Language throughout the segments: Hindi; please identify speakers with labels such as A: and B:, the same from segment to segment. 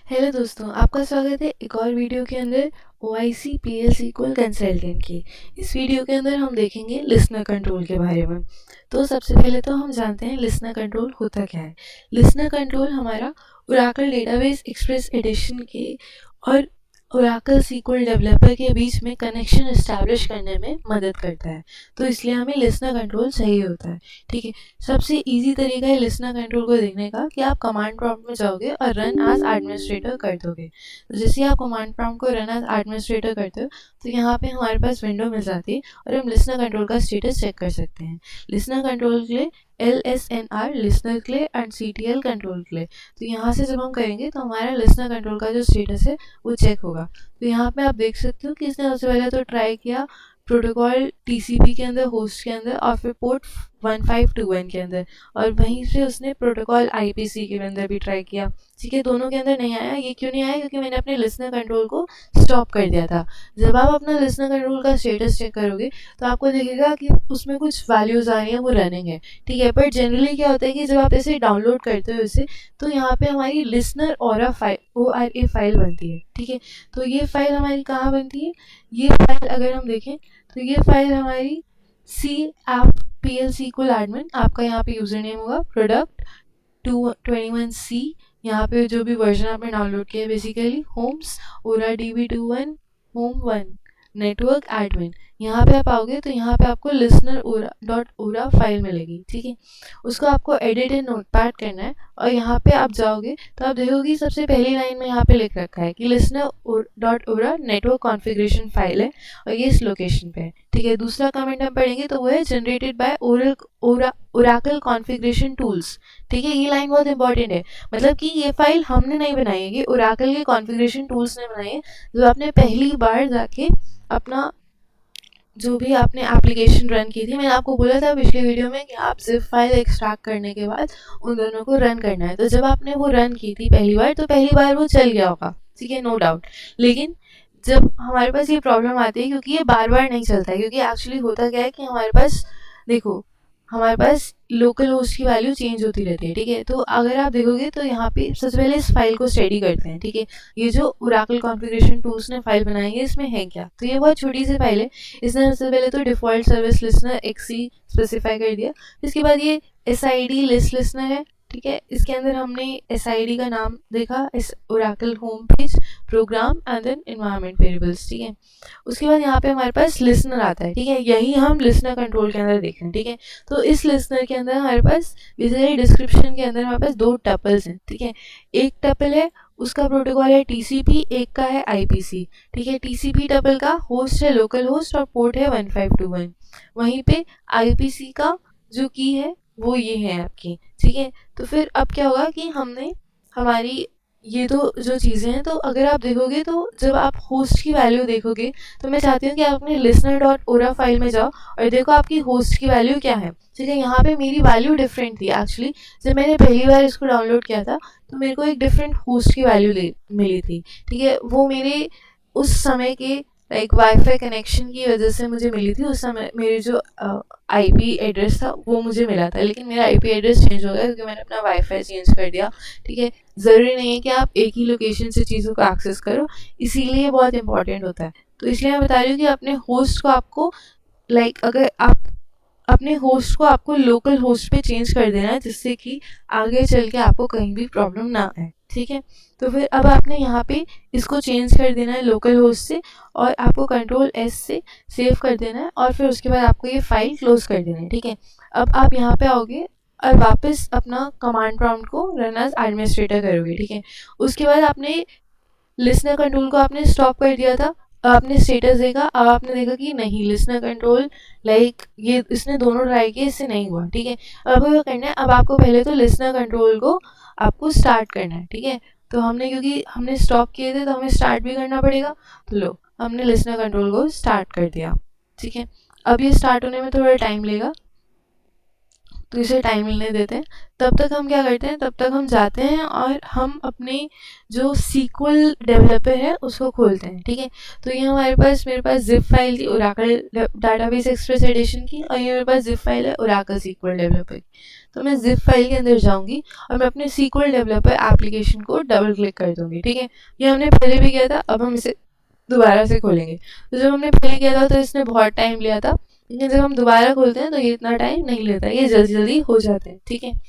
A: हेलो दोस्तों, आपका स्वागत है एक और वीडियो के अंदर OIC PL SQL कंसल्टेंट की। इस वीडियो के अंदर हम देखेंगे लिसनर कंट्रोल के बारे में। तो सबसे पहले तो हम जानते हैं लिसनर कंट्रोल होता क्या है। लिसनर कंट्रोल हमारा ओरेकल डेटाबेस एक्सप्रेस एडिशन के और ओरेकल SQL डेवलपर के बीच में कनेक्शन एस्टैब्लिश करने में मदद करता है। तो इसलिए हमें लिसनर कंट्रोल चाहिए होता है। ठीक है, सबसे इजी तरीका है लिसनर कंट्रोल को देखने का कि आप कमांड प्रॉम्प्ट में जाओगे और रन एज एडमिनिस्ट्रेटर कर दोगे। तो जैसे आप कमांड प्रॉम्प्ट को रन एज एडमिनिस्ट्रेटर करते हो तो यहाँ पे हमारे पास विंडो मिल जाती है और हम लिसनर कंट्रोल का स्टेटस चेक कर सकते हैं। लिसनर कंट्रोल के लिए LSNR लिसनर के लिए एंड CTL कंट्रोल के लिए। तो यहाँ से जब हम करेंगे तो हमारा लिसनर कंट्रोल का जो स्टेटस है वो चेक होगा। तो यहाँ पे आप देख सकते हो कि इसने सबसे पहले तो ट्राई किया प्रोटोकॉल TCP के अंदर, होस्ट के अंदर और फिर पोर्ट 1521 के अंदर, और वहीं से उसने प्रोटोकॉल IPC के अंदर भी ट्राई किया। ठीक है, दोनों के अंदर नहीं आया। ये क्यों नहीं आया? क्योंकि मैंने अपने लिसनर कंट्रोल को स्टॉप कर दिया था। जब आप अपना लिसनर कंट्रोल का स्टेटस चेक करोगे तो आपको दिखेगा कि उसमें कुछ वैल्यूज आ रही हैं, वो रनिंग है। ठीक है, पर जनरली क्या होता है कि जब आप इसे डाउनलोड करते हो इसे, तो यहाँ पे हमारी लिसनर ORA फाइल बनती है। ठीक है, तो ये फाइल हमारी कहाँ बनती है? ये फाइल अगर हम देखें तो ये फाइल हमारी सी ऐप PL SQL एडमिन, आपका यहाँ पे यूजर नेम होगा प्रोडक्ट 221C। यहाँ पे जो भी वर्जन आपने डाउनलोड किया है, basically homes ORA DB21 home 1 network admin. यहाँ पे आप आओगे तो यहाँ पे आपको लिसनर डॉट ओरा फाइल मिलेगी। ठीक है, उसको आपको एडिट इन नोटपैड करना है और यहाँ पे आप जाओगे तो आप देखोगे सबसे पहली लाइन में यहाँ पे लिख रखा है कि लिसनर डॉट ओरा नेटवर्क कॉन्फ़िगरेशन फाइल है और ये इस लोकेशन पे है। ठीक है, दूसरा कमेंट हम पढ़ेंगे तो वो है generated by Oracle configuration tools. ठीक है, ये लाइन बहुत इंपॉर्टेंट है। मतलब कि ये फाइल हमने नहीं बनाई है, ये ओरेकल के कॉन्फ़िगरेशन टूल्स ने बनाई है। जो आपने पहली बार जाके अपना जो भी आपने एप्लीकेशन रन की थी, मैंने आपको बोला था पिछले वीडियो में कि आप जिप फाइल एक्सट्रैक्ट करने के बाद उन दोनों को रन करना है। तो जब आपने वो रन की थी पहली बार, तो पहली बार वो चल गया होगा। ठीक है, नो डाउट। लेकिन जब हमारे पास ये प्रॉब्लम आती है, क्योंकि ये बार बार नहीं चलता है, क्योंकि एक्चुअली होता क्या है कि हमारे पास, देखो, हमारे पास लोकल होस्ट की वैल्यू चेंज होती रहती है। ठीक है, तो अगर आप देखोगे तो यहाँ पे सबसे पहले इस फाइल को स्टडी करते हैं। ठीक है, ये जो ओरेकल कॉन्फ़िगरेशन टूल्स ने फाइल बनाई है, इसमें है क्या? तो ये बहुत छोटी सी फाइल है। इसने सबसे पहले तो default service listener XC specify कर दिया। इसके बाद ये SID लिस्ट लिसनर है। ठीक है, इसके अंदर हमने SID का नाम देखा, इस Oracle home page program and then environment variables. ठीक है, उसके बाद यहाँ पे हमारे पास लिसनर आता है। ठीक है, यही हम लिसनर कंट्रोल के अंदर देख रहे हैं। ठीक है, तो इस लिसनर के अंदर हमारे पास बेसिकली डिस्क्रिप्शन के अंदर हमारे पास दो टपल्स हैं। ठीक है, एक टपल है उसका प्रोटोकॉल है TCP, एक का है IPC। ठीक है, TCP टपल का होस्ट है लोकल होस्ट और पोर्ट है 1521। वहीं पे IPC का जो की है वो ये है आपकी। ठीक है, तो फिर अब क्या होगा कि हमने हमारी ये तो जो चीज़ें हैं, तो अगर आप देखोगे तो जब आप होस्ट की वैल्यू देखोगे तो मैं चाहती हूँ कि आप अपने लिसनर डॉट ओरा फाइल में जाओ और देखो आपकी होस्ट की वैल्यू क्या है। ठीक है, यहाँ पे मेरी वैल्यू डिफरेंट थी एक्चुअली। जब मैंने पहली बार इसको डाउनलोड किया था तो मेरे को एक डिफरेंट होस्ट की वैल्यू मिली थी। ठीक है, वो मेरे उस समय के लाइक वाईफाई कनेक्शन की वजह से मुझे मिली थी। उस समय मेरे जो IP एड्रेस था वो मुझे मिला था, लेकिन मेरा IP एड्रेस चेंज हो गया क्योंकि मैंने अपना वाईफाई चेंज कर दिया। ठीक है, ज़रूरी नहीं है कि आप एक ही लोकेशन से चीज़ों को एक्सेस करो, इसीलिए बहुत इंपॉर्टेंट होता है। तो इसलिए मैं बता रही हूँ कि अपने होस्ट को आपको अगर आप अपने होस्ट को आपको लोकल होस्ट पे चेंज कर देना है, जिससे कि आगे चल के आपको कहीं भी प्रॉब्लम ना आए। ठीक है, तो फिर अब आपने यहाँ पे इसको चेंज कर देना है लोकल होस्ट से और आपको Ctrl+S से सेव कर देना है और फिर उसके बाद आपको ये फाइल क्लोज कर देना है। ठीक है, अब आप यहाँ पे आओगे और वापस अपना कमांड प्रॉम्प्ट को रन एज एडमिनिस्ट्रेटर करोगे। ठीक है, उसके बाद आपने लिसनर कंट्रोल को आपने स्टॉप कर दिया था। आपने स्टेटस देखा, अब आपने देखा कि नहीं, लिसनर कंट्रोल ये इसने दोनों ट्राई किए, इससे नहीं हुआ। ठीक है, अब आपको क्या करना है, अब आपको पहले तो लिसनर कंट्रोल को आपको स्टार्ट करना है। ठीक है, तो हमने क्योंकि हमने स्टॉप किए थे तो हमें स्टार्ट भी करना पड़ेगा। तो लो, हमने लिसनर कंट्रोल को स्टार्ट कर दिया। ठीक है, अब ये स्टार्ट होने में थोड़ा टाइम लेगा। तो इसे टाइम लेने देते हैं। तब तक हम क्या करते हैं, तब तक हम जाते हैं और हम अपने जो सीक्वल डेवलपर है उसको खोलते हैं। ठीक है, तो ये हमारे पास, मेरे पास जिप फाइल थी ओरेकल डाटाबेस एक्सप्रेस एडिशन की, और ये मेरे पास जिप फाइल है ओरेकल सीक्वल डेवलपर की। तो मैं जिप फाइल के अंदर जाऊंगी और मैं अपने सीक्वल डेवलपर एप्लीकेशन को डबल क्लिक कर दूंगी। ठीक है, ये हमने पहले भी किया था, अब हम इसे दोबारा से खोलेंगे। तो जब हमने पहले किया था तो इसने बहुत टाइम लिया था, लेकिन जब हम दोबारा खोलते हैं तो ये इतना टाइम नहीं लेता, ये जल्दी जल्दी हो जाते हैं। ठीक है,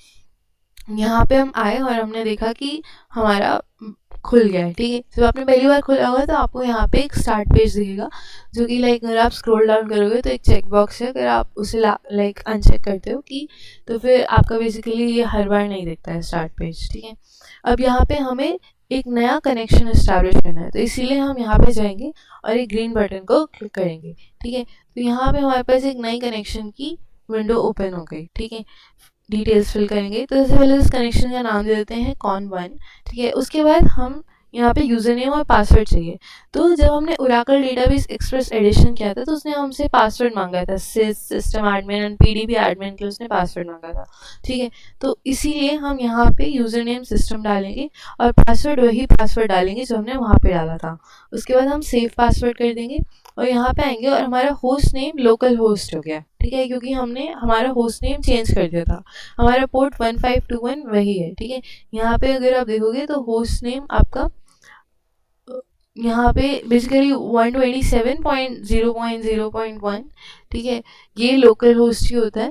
A: यहाँ पे हम आए और हमने देखा कि हमारा खुल गया है। ठीक है, जब आपने पहली बार खोला होगा तो आपको यहाँ पे एक स्टार्ट पेज दिखेगा, जो कि लाइक अगर आप स्क्रॉल डाउन करोगे तो एक चेक बॉक्स है, अगर आप उसे लाइक अनचेक करते हो कि तो फिर आपका बेसिकली ये हर बार नहीं दिखता है स्टार्ट पेज। ठीक है, अब यहाँ पे हमें एक नया कनेक्शन इस्टेब्लिश करना है, तो इसीलिए हम यहाँ पे जाएंगे और एक ग्रीन बटन को क्लिक करेंगे। ठीक है, तो यहाँ पे हमारे पास एक नई कनेक्शन की विंडो ओपन हो गई। ठीक है, डिटेल्स फिल करेंगे, तो सबसे पहले इस कनेक्शन का नाम दे देते हैं कॉन1। ठीक है, उसके बाद हम यहाँ पे यूज़र नेम और पासवर्ड चाहिए। तो जब हमने ओरेकल डेटाबेस एक्सप्रेस एडिशन किया था तो उसने हमसे पासवर्ड मांगा था, system admin and PDB admin के लिए उसने पासवर्ड मांगा था। ठीक है, तो इसीलिए हम यहाँ पे यूज़र नेम सिस्टम डालेंगे और पासवर्ड वही पासवर्ड डालेंगे जो हमने वहाँ पे डाला था। उसके बाद हम सेव पासवर्ड कर देंगे और यहाँ पे आएंगे और हमारा होस्ट नेम लोकल होस्ट हो गया। ठीक है, क्योंकि हमने हमारा होस्ट नेम चेंज कर दिया था, हमारा पोर्ट 1521 वही है। ठीक है, यहाँ पे अगर आप देखोगे तो होस्ट नेम आपका यहाँ पे बेसिकली 127.0.0.1। ठीक है, ये लोकल होस्ट ही होता है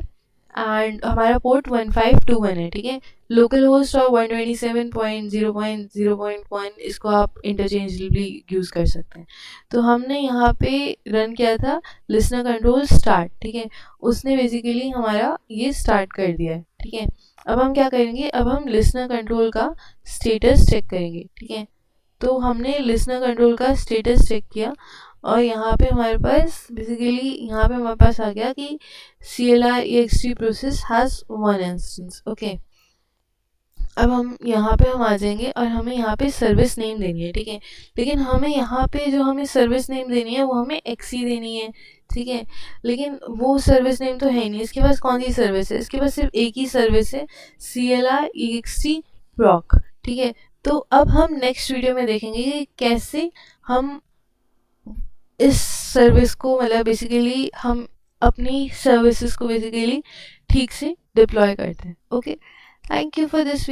A: एंड हमारा पोर्ट 1521 है। ठीक है, लोकल होस्ट और 127.0.0.1 इसको आप इंटरचेंजेबली यूज़ कर सकते हैं। तो हमने यहाँ पे रन किया था लिसनर कंट्रोल स्टार्ट। ठीक है, उसने बेसिकली हमारा ये स्टार्ट कर दिया है। ठीक है, अब हम क्या करेंगे, अब हम लिसनर कंट्रोल का स्टेटस चेक करेंगे। ठीक है, तो हमने लिसनर कंट्रोल का स्टेटस चेक किया और यहाँ पे हमारे पास बेसिकली यहाँ पे हमारे पास आ गया कि CLI-ext process has 1 instance. Okay, अब हम यहाँ पे हम आ जाएंगे और हमें यहाँ पे सर्विस नेम देनी है। ठीक है, लेकिन हमें यहाँ पे जो हमें सर्विस नेम देनी है वो हमें एक्सी देनी है। ठीक है, लेकिन वो सर्विस नेम तो है नहीं, इसके पास कौन सी सर्विस है, इसके पास सिर्फ एक ही सर्विस है, CLI-ext proc। ठीक है, तो अब हम नेक्स्ट वीडियो में देखेंगे कि कैसे हम इस सर्विस को, मतलब बेसिकली हम अपनी सर्विसेज को बेसिकली ठीक से डिप्लॉय करते हैं। Okay, thank you for this.